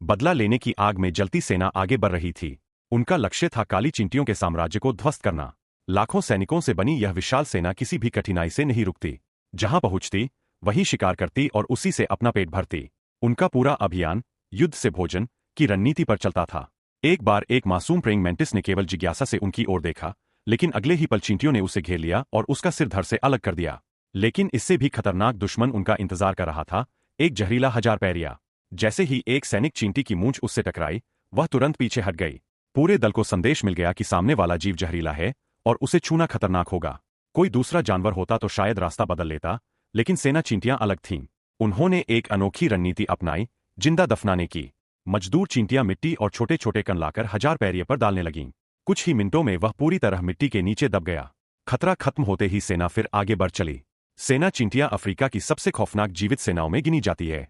बदला लेने की आग में जलती सेना आगे बढ़ रही थी। उनका लक्ष्य था काली चींटियों के साम्राज्य को ध्वस्त करना। लाखों सैनिकों से बनी यह विशाल सेना किसी भी कठिनाई से नहीं रुकती। जहां पहुंचती वहीं शिकार करती और उसी से अपना पेट भरती। उनका पूरा अभियान युद्ध से भोजन की रणनीति पर चलता था। एक बार एक मासूम प्रेइंग मैंटिस ने केवल जिज्ञासा से उनकी ओर देखा, लेकिन अगले ही पल चींटियों ने उसे घेर लिया और उसका सिर धड़ से अलग कर दिया। लेकिन इससे भी खतरनाक दुश्मन उनका इंतजार कर रहा था, एक जहरीला हजार पैरिया। जैसे ही एक सैनिक चींटी की मूंछ उससे टकराई, वह तुरंत पीछे हट गई। पूरे दल को संदेश मिल गया कि सामने वाला जीव जहरीला है और उसे छूना खतरनाक होगा। कोई दूसरा जानवर होता तो शायद रास्ता बदल लेता, लेकिन सेना चींटियां अलग थीं। उन्होंने एक अनोखी रणनीति अपनाई, जिंदा दफनाने की। मजदूर चींटियां मिट्टी और छोटे छोटे कण लाकर हजार पैरिये पर डालने लगीं। कुछ ही मिनटों में वह पूरी तरह मिट्टी के नीचे दब गया। खतरा खत्म होते ही सेना फिर आगे बढ़ चली। सेना चींटियां अफ्रीका की सबसे खौफनाक जीवित सेनाओं में गिनी जाती है।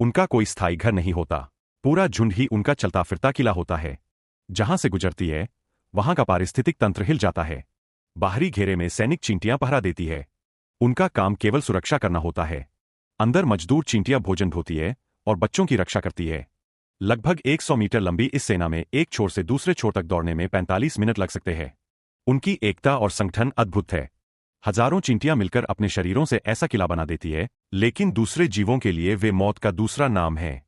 उनका कोई स्थायी घर नहीं होता, पूरा झुंड ही उनका चलता फिरता किला होता है। जहां से गुजरती है वहां का पारिस्थितिक तंत्र हिल जाता है। बाहरी घेरे में सैनिक चींटियां पहरा देती है। उनका काम केवल सुरक्षा करना होता है। अंदर मजदूर चींटियां भोजन ढोती है और बच्चों की रक्षा करती है। लगभग 100 मीटर लंबी इस सेना में एक छोर से दूसरे छोर तक दौड़ने में 45 मिनट लग सकते हैं। उनकी एकता और संगठन अद्भुत है। हजारों चींटियां मिलकर अपने शरीरों से ऐसा किला बना देती है, लेकिन दूसरे जीवों के लिए वे मौत का दूसरा नाम है।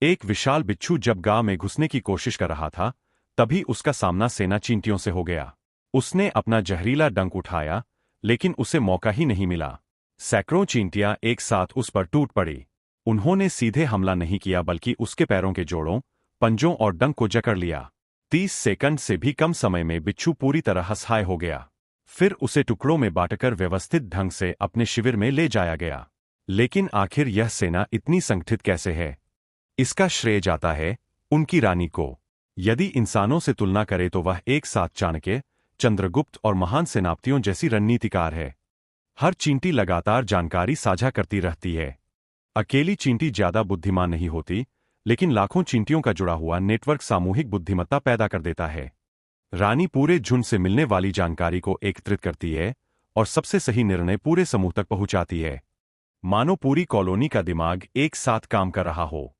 एक विशाल बिच्छू जब गांव में घुसने की कोशिश कर रहा था, तभी उसका सामना सेना चींटियों से हो गया। उसने अपना जहरीला डंक उठाया, लेकिन उसे मौका ही नहीं मिला। सैकड़ों चींटियां एक साथ उस पर टूट पड़ी। उन्होंने सीधे हमला नहीं किया, बल्कि उसके पैरों के जोड़ों, पंजों और डंक को जकड़ लिया। 30 सेकंड से भी कम समय में बिच्छू पूरी तरह असहाय हो गया। फिर उसे टुकड़ों में बांटकर व्यवस्थित ढंग से अपने शिविर में ले जाया गया। लेकिन आखिर यह सेना इतनी संगठित कैसे है? इसका श्रेय जाता है उनकी रानी को। यदि इंसानों से तुलना करें तो वह एक साथ चाणक्य, चंद्रगुप्त और महान सेनापतियों जैसी रणनीतिकार है। हर चींटी लगातार जानकारी साझा करती रहती है। अकेली चींटी ज्यादा बुद्धिमान नहीं होती, लेकिन लाखों चींटियों का जुड़ा हुआ नेटवर्क सामूहिक बुद्धिमत्ता पैदा कर देता है। रानी पूरे झुंड से मिलने वाली जानकारी को एकत्रित करती है और सबसे सही निर्णय पूरे समूह तक पहुंचाती है। मानो पूरी कॉलोनी का दिमाग एक साथ काम कर रहा हो।